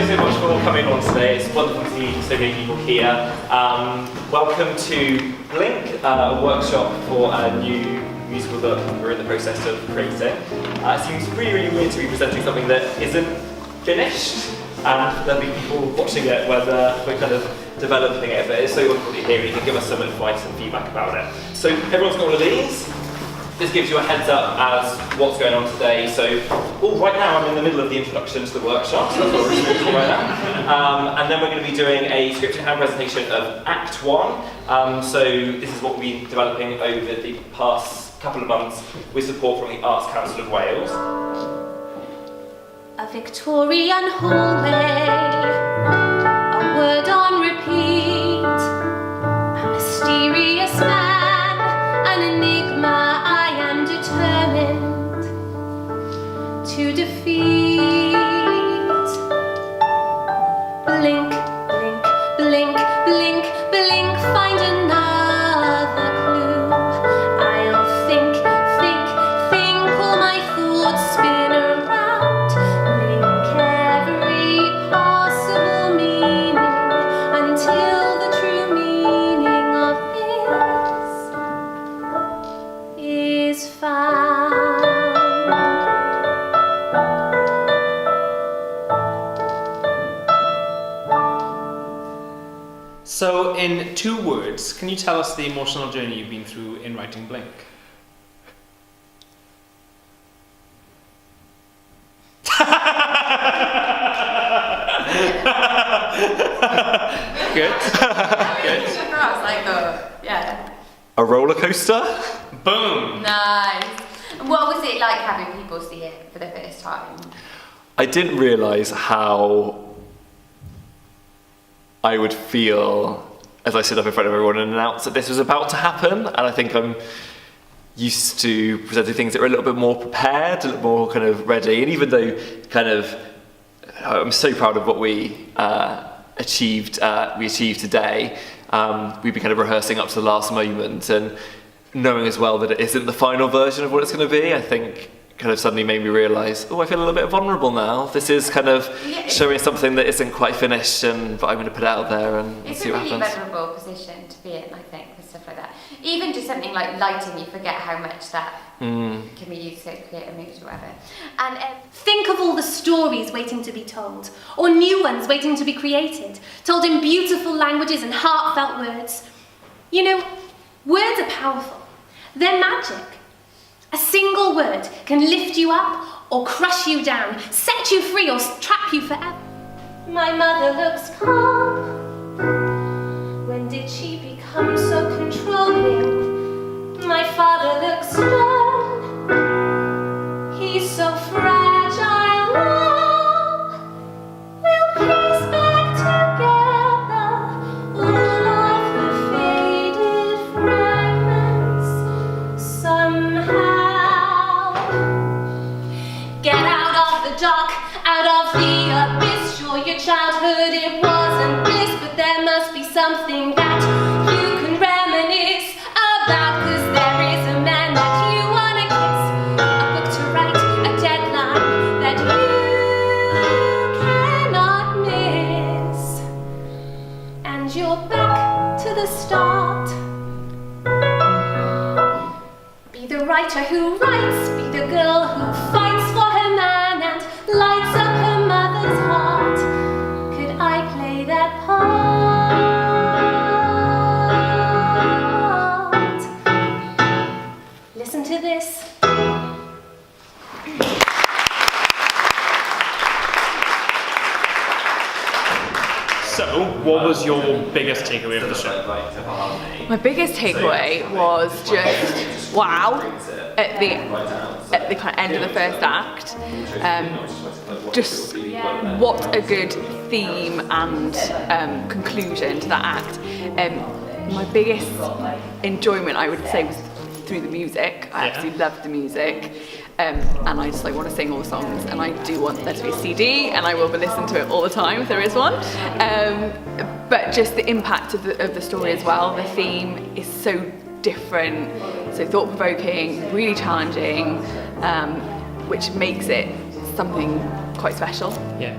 so much for coming on today. It's wonderful to see so many people here. Welcome to Blink, a workshop for a new musical that we're in the process of creating. It seems really weird to be presenting something that isn't finished, and there'll be people watching it when we're kind of developing it, but it's so wonderful to hear. You can give us some advice and feedback about it. So everyone's got one of these. This gives you a heads up as what's going on today. So, right now I'm in the middle of the introduction to the workshop, so that's what we're doing right now. And then we're going to be doing a script in hand presentation of Act 1. So this is what we've been developing over the past couple of months with support from the Arts Council of Wales. A Victorian hallway, a word on repeat, a mysterious man, an enigma I am determined to defeat. Blink, blink, blink, blink, blink, find another clue. I'll think, all my thoughts spin around. Blink every possible meaning until the true meaning of this is found. So, in 2 words, can you tell us the emotional journey you've been through in writing Blink? Good. Good. A roller coaster? Boom! Nice. What was it like having people see it for the first time? I didn't realise how I would feel as I stood up in front of everyone and announced that this was about to happen, and I think I'm used to presenting things that are a little bit more prepared, a little more kind of ready, and even though I'm so proud of what we achieved today, we've been kind of rehearsing up to the last moment and knowing as well that it isn't the final version of what it's going to be, I think kind of suddenly made me realise, I feel a little bit vulnerable now. This is kind of showing something that isn't quite finished, but I'm going to put it out there and see what happens. It's a really vulnerable position to be in, I think, with stuff like that. Even just something like lighting, you forget how much that can be used to create a mood or whatever. And think of all the stories waiting to be told, or new ones waiting to be created, told in beautiful languages and heartfelt words. You know, words are powerful. They're magic. A single word can lift you up or crush you down, set you free or trap you forever. My mother looks calm. When did she become so controlling? My father looks stern. He's so fragile now. We'll piece back together all of the faded fragments somehow. Get out of the dark, out of the abyss. Sure, your childhood, it wasn't bliss, but there must be something that you can reminisce about, 'cause there is a man that you wanna kiss, a book to write, a deadline that you cannot miss, and you're back to the start. Be the writer who writes, be the girl who fights for her man and lights up her mother's heart. Could I play that part? Listen to this. So, what was your biggest takeaway of the show? My biggest takeaway was just wow at the kind of end of the first act. Just what a good theme and conclusion to that act. My biggest enjoyment, I would say, was through the music. I absolutely loved the music. And I just want to sing all the songs, and I do want there to be a CD, and I will be listening to it all the time if there is one. But just the impact of the story as well. The theme is so different, so thought-provoking, really challenging, which makes it something quite special. Yeah.